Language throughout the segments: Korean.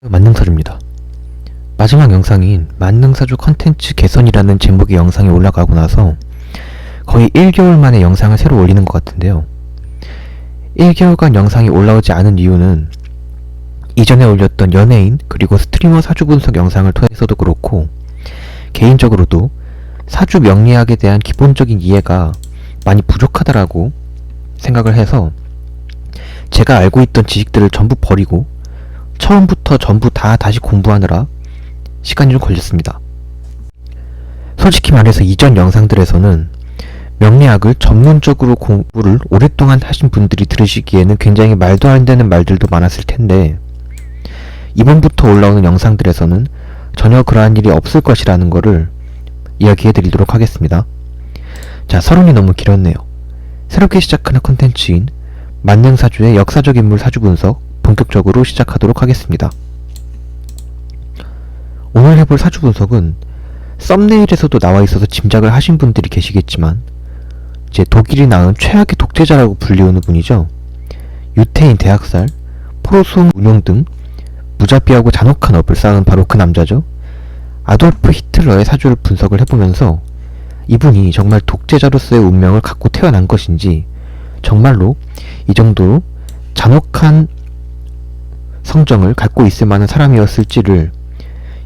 만능사주입니다. 마지막 영상인 만능사주 컨텐츠 개선이라는 제목의 영상이 올라가고 나서 거의 1개월 만에 영상을 새로 올리는 것 같은데요. 1개월간 영상이 올라오지 않은 이유는 이전에 올렸던 연예인 그리고 스트리머 사주 분석 영상을 통해서도 그렇고 개인적으로도 사주 명리학에 대한 기본적인 이해가 많이 부족하다라고 생각을 해서 제가 알고 있던 지식들을 전부 버리고 처음부터 전부 다 다시 공부하느라 시간이 좀 걸렸습니다. 솔직히 말해서 이전 영상들에서는 명리학을 전문적으로 공부를 오랫동안 하신 분들이 들으시기에는 굉장히 말도 안 되는 말들도 많았을 텐데 이번부터 올라오는 영상들에서는 전혀 그러한 일이 없을 것이라는 거를 이야기해 드리도록 하겠습니다. 자, 서론이 너무 길었네요. 새롭게 시작하는 컨텐츠인 만능사주의 역사적 인물 사주 분석 본격적으로 시작하도록 하겠습니다. 오늘 해볼 사주 분석은 썸네일에서도 나와 있어서 짐작을 하신 분들이 계시겠지만 이제 독일이 낳은 최악의 독재자라고 불리우는 분이죠. 유태인 대학살, 포로수용 운용 등 무자비하고 잔혹한 업을 쌓은 바로 그 남자죠. 아돌프 히틀러의 사주를 분석을 해보면서 이분이 정말 독재자로서의 운명을 갖고 태어난 것인지 정말로 이 정도로 잔혹한 성정을 갖고 있을 만한 사람이었을지를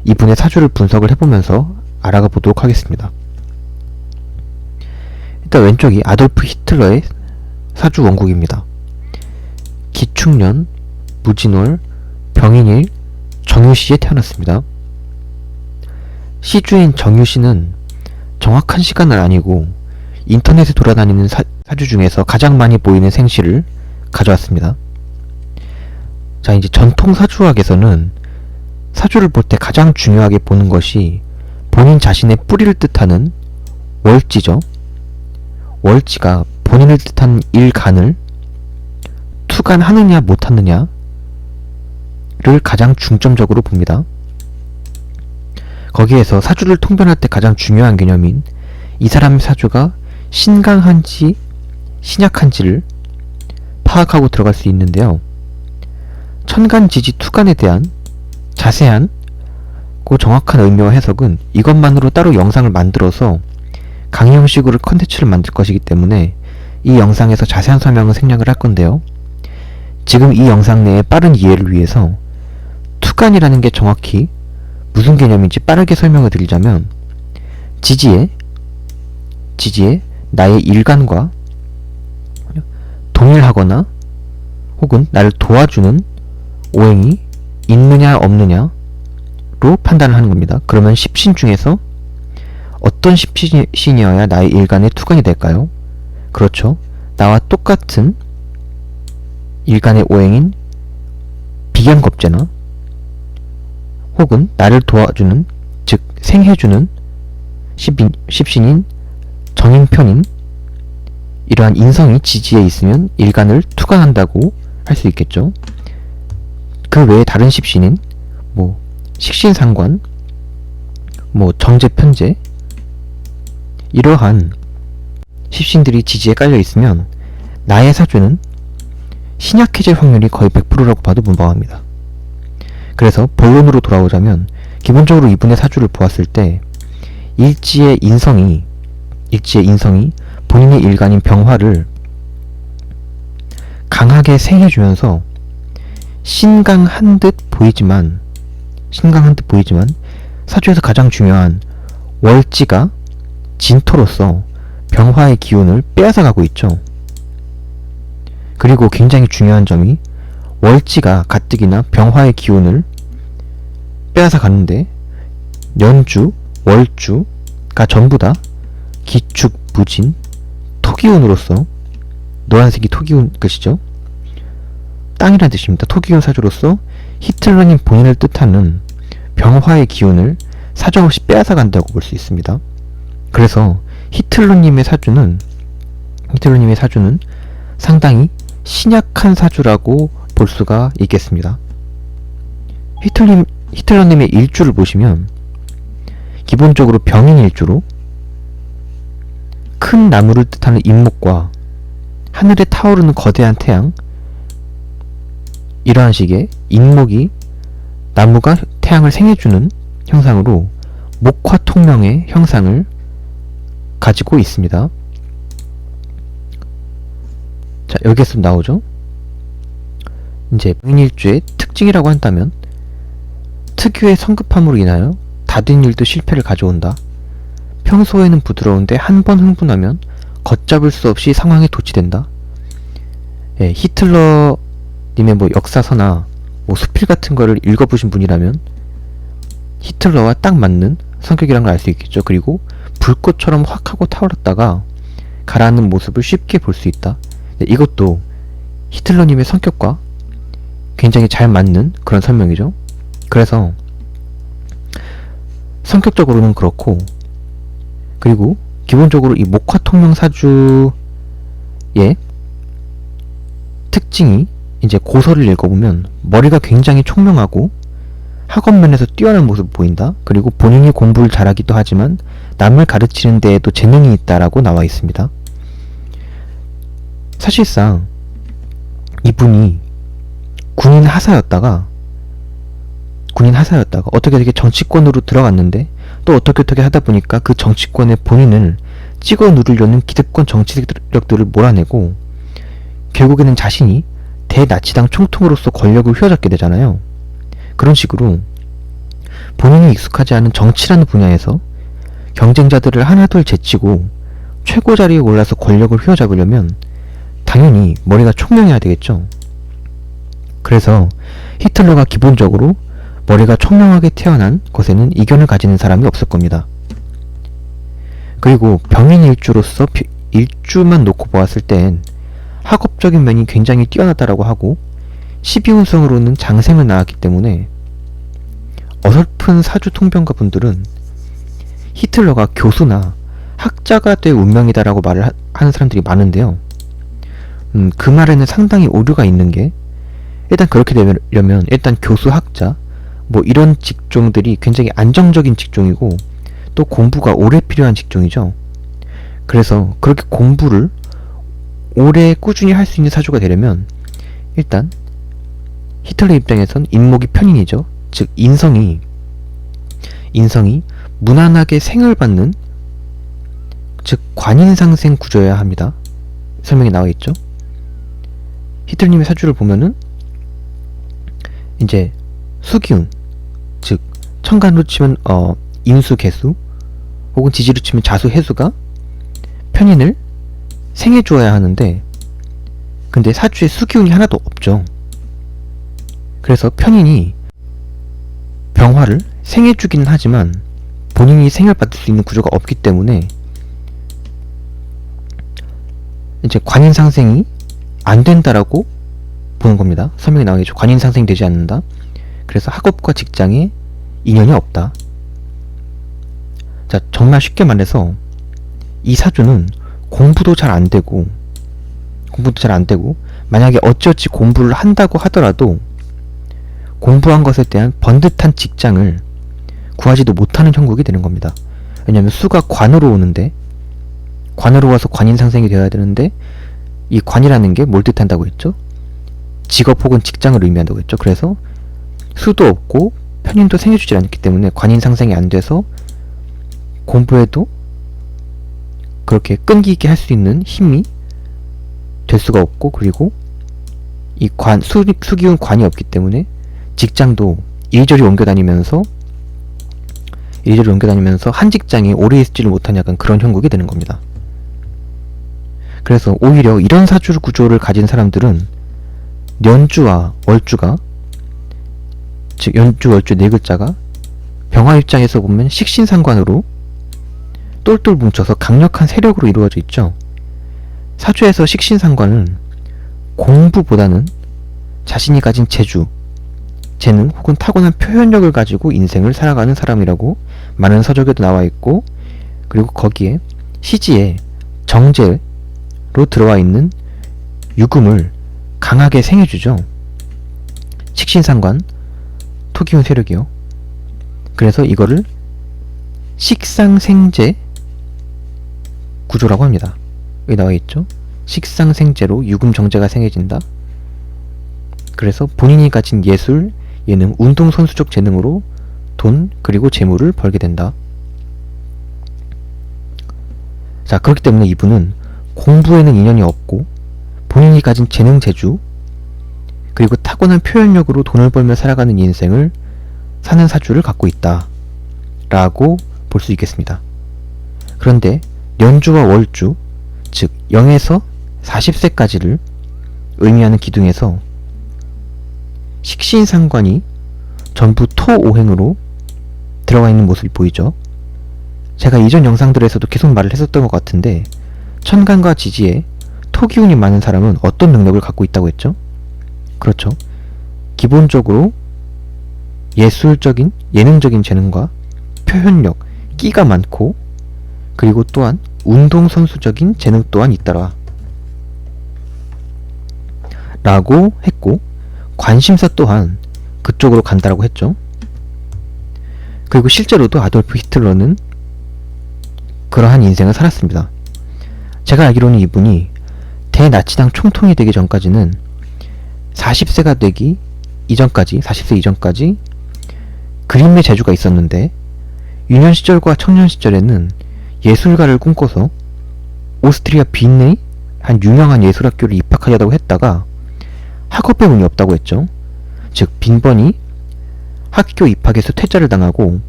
이분의 사주를 분석을 해보면서 알아가 보도록 하겠습니다. 일단 왼쪽이 아돌프 히틀러의 사주 원국입니다. 기축년, 무진월, 병인일, 정유시에 태어났습니다. 시주인 정유시는 정확한 시간은 아니고 인터넷에 돌아다니는 사주 중에서 가장 많이 보이는 생시를 가져왔습니다. 자, 이제 전통 사주학에서는 사주를 볼 때 가장 중요하게 보는 것이 본인 자신의 뿌리를 뜻하는 월지죠. 월지가 본인을 뜻하는 일간을 투간하느냐 못하느냐를 가장 중점적으로 봅니다. 거기에서 사주를 통변할 때 가장 중요한 개념인 이 사람의 사주가 신강한지 신약한지를 파악하고 들어갈 수 있는데요. 천간지지 투간에 대한 자세한 고 정확한 의미와 해석은 이것만으로 따로 영상을 만들어서 강의 형식으로 컨텐츠를 만들 것이기 때문에 이 영상에서 자세한 설명을 생략을 할 건데요. 지금 이 영상 내에 빠른 이해를 위해서 투간이라는 게 정확히 무슨 개념인지 빠르게 설명을 드리자면 지지에 나의 일간과 동일하거나 혹은 나를 도와주는 오행이 있느냐 없느냐로 판단을 하는 겁니다. 그러면 10신 중에서 어떤 10신이어야 나의 일간의 투간이 될까요? 그렇죠. 나와 똑같은 일간의 오행인 비견겁제나 혹은 나를 도와주는, 즉 생해주는 10신인 정인편인 이러한 인성이 지지에 있으면 일간을 투간한다고 할 수 있겠죠. 그 외에 다른 10신인 식신상관, 정제편제 이러한 10신들이 지지에 깔려 있으면 나의 사주는 신약해질 확률이 거의 100%라고 봐도 무방합니다. 그래서 본론으로 돌아오자면 기본적으로 이분의 사주를 보았을 때 일지의 인성이 본인의 일간인 병화를 강하게 생해주면서 신강한 듯 보이지만 사주에서 가장 중요한 월지가 진토로서 병화의 기운을 빼앗아가고 있죠. 그리고 굉장히 중요한 점이 월지가 가뜩이나 병화의 기운을 빼앗아가는데 연주, 월주가 전부 다 기축, 무진, 토기운으로서 노란색이 토기운 뜻이죠. 땅이란 뜻입니다. 토기운 사주로서 히틀러님 본인을 뜻하는 병화의 기운을 사정없이 빼앗아간다고 볼 수 있습니다. 그래서 히틀러님의 사주는 상당히 신약한 사주라고 볼 수가 있겠습니다. 히틀러님의 일주를 보시면 기본적으로 병인 일주로 큰 나무를 뜻하는 인목과 하늘에 타오르는 거대한 태양, 이러한 식의 인목이 나무가 태양을 생해주는 형상으로 목화통명의 형상을 가지고 있습니다. 자, 여기에서 나오죠. 이제 병인일주의 특징이라고 한다면 특유의 성급함으로 인하여 다른 일도 실패를 가져온다. 평소에는 부드러운데 한 번 흥분하면 걷잡을 수 없이 상황에 도취된다. 예, 히틀러님의 뭐 역사서나 뭐 수필 같은 거를 읽어보신 분이라면 히틀러와 딱 맞는 성격이란 걸 알 수 있겠죠. 그리고 불꽃처럼 확 하고 타오랐다가 가라앉는 모습을 쉽게 볼 수 있다. 네, 이것도 히틀러님의 성격과 굉장히 잘 맞는 그런 설명이죠. 그래서 성격적으로는 그렇고, 그리고 기본적으로 이 목화통명사주의 특징이 이제 고서를 읽어보면 머리가 굉장히 총명하고 학업면에서 뛰어난 모습을 보인다. 그리고 본인이 공부를 잘하기도 하지만 남을 가르치는 데에도 재능이 있다라고 나와 있습니다. 사실상 이분이 군인 하사였다가 어떻게 정치권으로 들어갔는데 또 어떻게 하다 보니까 그 정치권의 본인을 찍어 누르려는 기득권 정치 세력들을 몰아내고 결국에는 자신이 대나치당 총통으로서 권력을 휘어잡게 되잖아요. 그런 식으로 본인이 익숙하지 않은 정치라는 분야에서 경쟁자들을 하나둘 제치고 최고 자리에 올라서 권력을 휘어잡으려면 당연히 머리가 총명해야 되겠죠. 그래서 히틀러가 기본적으로 머리가 총명하게 태어난 것에는 이견을 가지는 사람이 없을 겁니다. 그리고 병인일주로서 일주만 놓고 보았을 땐 학업적인 면이 굉장히 뛰어나다라고 하고 12운성으로는 장생을 낳았기 때문에 어설픈 사주 통변가 분들은 히틀러가 교수나 학자가 될 운명이다라고 말을 하는 사람들이 많은데요. 그 말에는 상당히 오류가 있는 게, 일단 그렇게 되려면 일단 교수, 학자 뭐 이런 직종들이 굉장히 안정적인 직종이고 또 공부가 오래 필요한 직종이죠. 그래서 그렇게 공부를 오래 꾸준히 할 수 있는 사주가 되려면 일단 히틀러 입장에선 인목이 편인이죠. 즉 인성이 무난하게 생을 받는, 즉 관인상생 구조여야 합니다. 설명이 나와 있죠. 히틀러님의 사주를 보면은 이제 수기운, 즉 천간으로 치면 인수, 개수, 혹은 지지로 치면 자수, 해수가 편인을 생해 주어야 하는데, 근데 사주에 수기운이 하나도 없죠. 그래서 편인이 병화를 생해 주기는 하지만 본인이 생을 받을 수 있는 구조가 없기 때문에 이제 관인상생이 안 된다라고 보는 겁니다. 설명이 나오겠죠. 관인상생이 되지 않는다. 그래서 학업과 직장에 인연이 없다. 자, 정말 쉽게 말해서 이 사주는 공부도 잘 안 되고 만약에 어찌어찌 공부를 한다고 하더라도 공부한 것에 대한 번듯한 직장을 구하지도 못하는 형국이 되는 겁니다. 왜냐하면 수가 관으로 오는데, 관으로 와서 관인상생이 되어야 되는데 이 관이라는 게 뭘 뜻한다고 했죠? 직업 혹은 직장을 의미한다고 했죠. 그래서 수도 없고 편인도 생겨주지 않기 때문에 관인상생이 안 돼서 공부에도 그렇게 끈기 있게 할 수 있는 힘이 될 수가 없고, 그리고 이 수기운 관이 없기 때문에 직장도 이리저리 옮겨다니면서 한 직장에 오래 있지를 못한 약간 그런 형국이 되는 겁니다. 그래서 오히려 이런 사주 구조를 가진 사람들은 연주와 월주가, 즉 연주, 월주 네 글자가 병화 입장에서 보면 식신상관으로 똘똘 뭉쳐서 강력한 세력으로 이루어져 있죠. 사주에서 식신상관은 공부보다는 자신이 가진 재주, 재능 혹은 타고난 표현력을 가지고 인생을 살아가는 사람이라고 많은 서적에도 나와 있고, 그리고 거기에 시지에 정제로 들어와 있는 유금을 강하게 생해주죠. 식신상관, 토기운 세력이요. 그래서 이거를 식상생재 구조라고 합니다. 여기 나와 있죠. 식상생재로 유금정제가 생겨진다. 그래서 본인이 가진 예술, 예능, 운동선수적 재능으로 돈 그리고 재물을 벌게 된다. 자, 그렇기 때문에 이분은 공부에는 인연이 없고 본인이 가진 재능 재주 그리고 타고난 표현력으로 돈을 벌며 살아가는 인생을 사는 사주를 갖고 있다 라고 볼 수 있겠습니다. 그런데 년주와 월주, 즉 0에서 40세까지를 의미하는 기둥에서 식신상관이 전부 토오행으로 들어가 있는 모습이 보이죠. 제가 이전 영상들에서도 계속 말을 했었던 것 같은데 천간과 지지에 토기운이 많은 사람은 어떤 능력을 갖고 있다고 했죠? 그렇죠. 기본적으로 예술적인, 예능적인 재능과 표현력, 끼가 많고 그리고 또한 운동선수적인 재능 또한 있더라 라고 했고 관심사 또한 그쪽으로 간다라고 했죠. 그리고 실제로도 아돌프 히틀러는 그러한 인생을 살았습니다. 제가 알기로는 이분이 대나치당 총통이 되기 전까지는 40세가 되기 이전까지, 40세 이전까지 그림의 재주가 있었는데 유년 시절과 청년 시절에는 예술가를 꿈꿔서 오스트리아 빈의 한 유명한 예술학교를 입학하려고 했다가 학업에 운이 없다고 했죠. 즉 빈번히 학교 입학에서 퇴짜를 당하고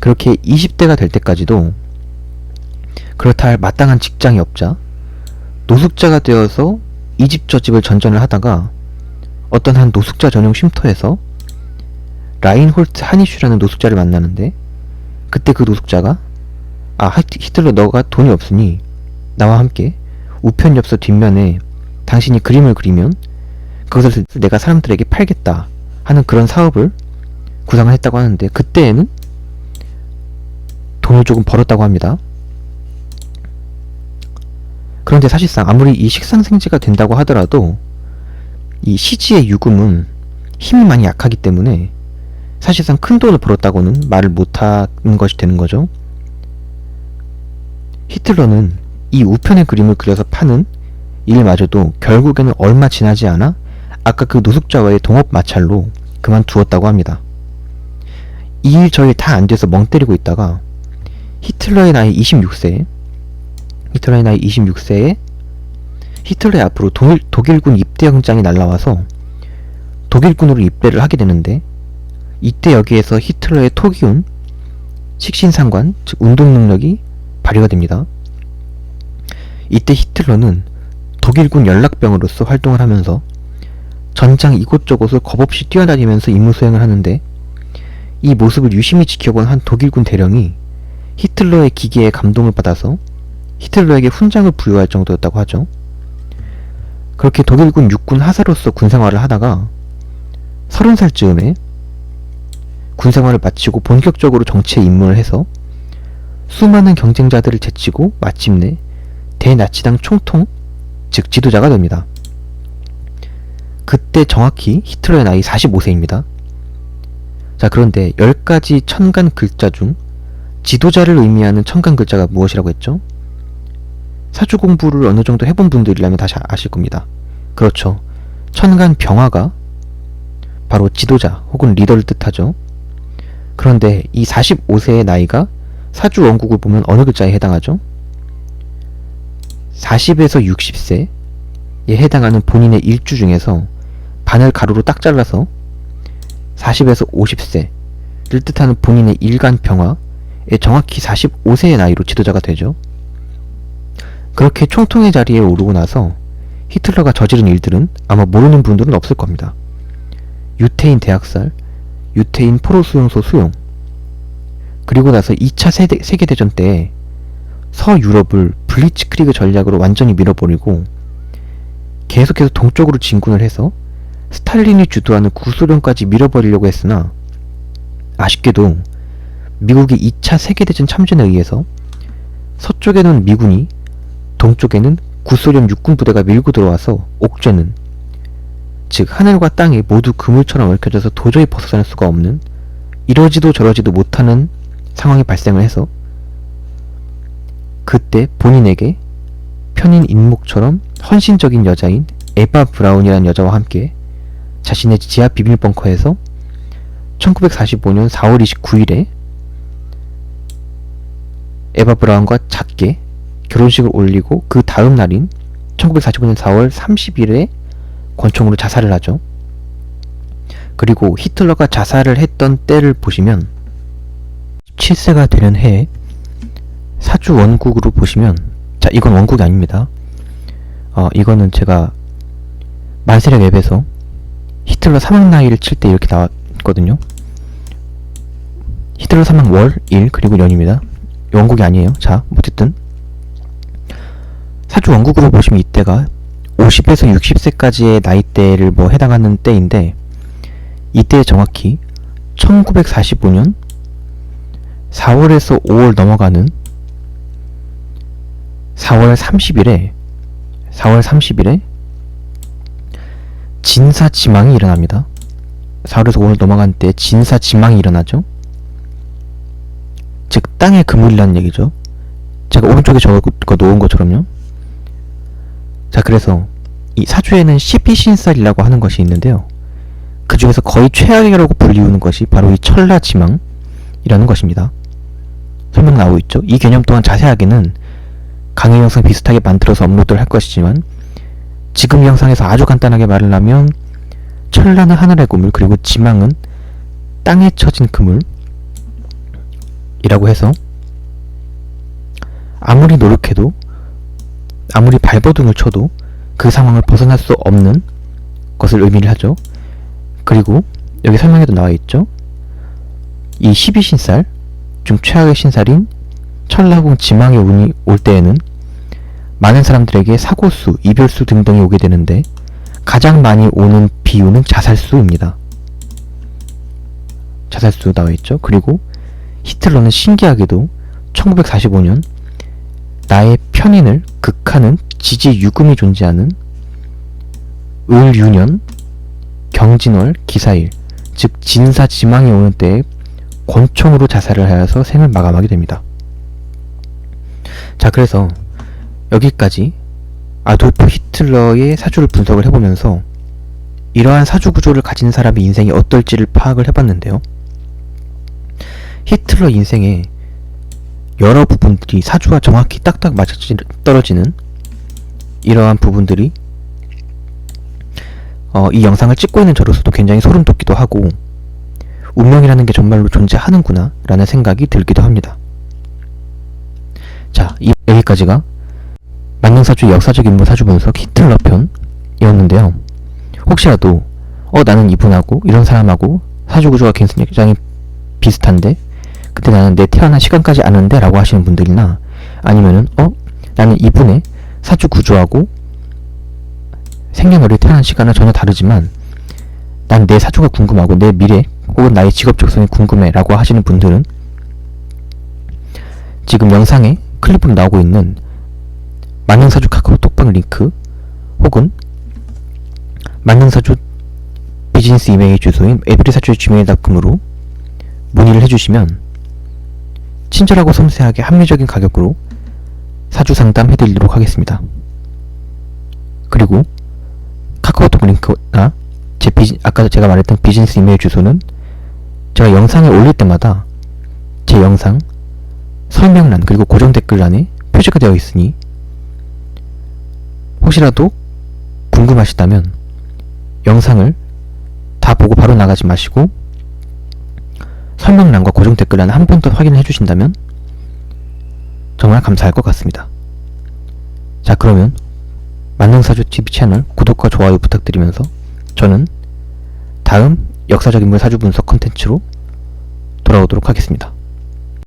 그렇게 20대가 될 때까지도 그렇다 할 마땅한 직장이 없자 노숙자가 되어서 이 집 저 집을 전전을 하다가 어떤 한 노숙자 전용 쉼터에서 라인홀트 하니슈라는 노숙자를 만나는데 그때 그 노숙자가 히틀러 너가 돈이 없으니 나와 함께 우편 엽서 뒷면에 당신이 그림을 그리면 그것을 내가 사람들에게 팔겠다 하는 그런 사업을 구상을 했다고 하는데 그때에는 돈을 조금 벌었다고 합니다. 그런데 사실상 아무리 이 식상생지가 된다고 하더라도 이 시지의 유금은 힘이 많이 약하기 때문에 사실상 큰 돈을 벌었다고는 말을 못하는 것이 되는 거죠. 히틀러는 이 우편의 그림을 그려서 파는 일마저도 결국에는 얼마 지나지 않아 아까 그 노숙자와의 동업 마찰로 그만두었다고 합니다. 이 일 저 일 다 안 돼서 멍 때리고 있다가 히틀러의 나이 26세에 히틀러의 앞으로 독일군 입대영장이 날라와서 독일군으로 입대를 하게 되는데 이때 여기에서 히틀러의 토기운, 식신상관, 즉 운동능력이 발휘가 됩니다. 이때 히틀러는 독일군 연락병으로서 활동을 하면서 전장 이곳저곳을 겁없이 뛰어다니면서 임무 수행을 하는데 이 모습을 유심히 지켜본 한 독일군 대령이 히틀러의 기계에 감동을 받아서 히틀러에게 훈장을 부여할 정도였다고 하죠. 그렇게 독일군 육군 하사로서 군생활을 하다가 30살 즈음에 군생활을 마치고 본격적으로 정치에 입문을 해서 수많은 경쟁자들을 제치고 마침내 대나치당 총통, 즉 지도자가 됩니다. 그때 정확히 히틀러의 나이 45세입니다. 자, 그런데 10가지 천간 글자 중 지도자를 의미하는 천간 글자가 무엇이라고 했죠? 사주 공부를 어느 정도 해본 분들이라면 다시 아실 겁니다. 그렇죠. 천간 병화가 바로 지도자 혹은 리더를 뜻하죠. 그런데 이 45세의 나이가 사주 원국을 보면 어느 글자에 해당하죠? 40에서 60세에 해당하는 본인의 일주 중에서 반을 가로로 딱 잘라서 40에서 50세를 뜻하는 본인의 일간 병화에 정확히 45세의 나이로 지도자가 되죠. 그렇게 총통의 자리에 오르고 나서 히틀러가 저지른 일들은 아마 모르는 분들은 없을 겁니다. 유태인 대학살, 유태인 포로수용소 수용, 그리고 나서 2차 세계대전 때 서유럽을 블리츠크리그 전략으로 완전히 밀어버리고 계속해서 동쪽으로 진군을 해서 스탈린이 주도하는 구소련까지 밀어버리려고 했으나 아쉽게도 미국이 2차 세계대전 참전에 의해서 서쪽에는 미군이 동쪽에는 구소련 육군 부대가 밀고 들어와서 옥죄는, 즉 하늘과 땅이 모두 그물처럼 얽혀져서 도저히 벗어날 수가 없는, 이러지도 저러지도 못하는 상황이 발생을 해서 그때 본인에게 편인 인목처럼 헌신적인 여자인 에바 브라운이라는 여자와 함께 자신의 지하 비밀 벙커에서 1945년 4월 29일에 에바 브라운과 작게 결혼식을 올리고 그 다음 날인 1945년 4월 30일에 권총으로 자살을 하죠. 그리고 히틀러가 자살을 했던 때를 보시면 17세가 되는 해에 사주 원국으로 보시면, 자, 이건 원국이 아닙니다. 이거는 제가 만세력 앱에서 히틀러 사망 나이를 칠 때 이렇게 나왔거든요. 히틀러 사망 월, 일, 그리고 년입니다. 원국이 아니에요. 자, 어쨌든 사주 원국으로 보시면 이때가 50에서 60세까지의 나이대를 뭐 해당하는 때인데, 이때 정확히 1945년 4월에서 5월 넘어가는 4월 30일에 진사지망이 일어납니다. 4월에서 5월 넘어간 때 진사지망이 일어나죠. 즉 땅의 그물이라는 얘기죠. 제가 오른쪽에 적어 놓은 것처럼요. 자, 그래서 이 사주에는 12신살이라고 하는 것이 있는데요. 그 중에서 거의 최악이라고 불리우는 것이 바로 이 천라지망이라는 것입니다. 설명 나오고 있죠. 이 개념 또한 자세하게는 강의 영상 비슷하게 만들어서 업로드를 할 것이지만, 지금 영상에서 아주 간단하게 말을 하면 천라는 하늘의 그물, 그리고 지망은 땅에 쳐진 그물이라고 해서 아무리 노력해도, 아무리 발버둥을 쳐도 그 상황을 벗어날 수 없는 것을 의미를 하죠. 그리고 여기 설명에도 나와있죠. 이 12신살 중 최악의 신살인 천라궁 지망의 운이 올 때에는 많은 사람들에게 사고수, 이별수 등등이 오게 되는데, 가장 많이 오는 비유는 자살수입니다. 자살수 나와있죠. 그리고 히틀러는 신기하게도 1945년 나의 편인을 극하는 지지유금이 존재하는 을유년 경진월 기사일, 즉 진사지망이 오는 때에 권총으로 자살을 하여서 생을 마감하게 됩니다. 자, 그래서 여기까지 아돌프 히틀러의 사주를 분석을 해보면서 이러한 사주 구조를 가진 사람의 인생이 어떨지를 파악을 해봤는데요. 히틀러 인생의 여러 부분들이 사주와 정확히 딱딱 맞아떨어지는 이러한 부분들이 이 영상을 찍고 있는 저로서도 굉장히 소름 돋기도 하고, 운명이라는 게 정말로 존재하는구나 라는 생각이 들기도 합니다. 자, 여기까지가 만능사주의 역사적 인물 사주 분석 히틀러 편이었는데요. 혹시라도 나는 이분하고 이런 사람하고 사주 구조가 굉장히 비슷한데, 근데 나는 내 태어난 시간까지 아는데 라고 하시는 분들이나, 아니면은 나는 이분의 사주 구조하고 생년월일 태어난 시간은 전혀 다르지만 난 내 사주가 궁금하고 내 미래 혹은 나의 직업 적성이 궁금해 라고 하시는 분들은 지금 영상에 클립으로 나오고 있는 만능사주 카카오톡방 링크 혹은 만능사주 비즈니스 이메일 주소인 에브리사주@gmail.com으로 문의를 해주시면 친절하고 섬세하게 합리적인 가격으로 사주 상담 해드리도록 하겠습니다. 그리고 카카오톡 링크나 아까 제가 말했던 비즈니스 이메일 주소는 제가 영상을 올릴 때마다 제 영상 설명란 그리고 고정 댓글란에 표시가 되어 있으니 혹시라도 궁금하시다면 영상을 다 보고 바로 나가지 마시고 설명란과 고정 댓글란을 한 번 더 확인해 주신다면 정말 감사할 것 같습니다. 자, 그러면 만능사주 TV 채널 구독과 좋아요 부탁드리면서 저는 다음 역사적 인물 사주 분석 컨텐츠로 돌아오도록 하겠습니다.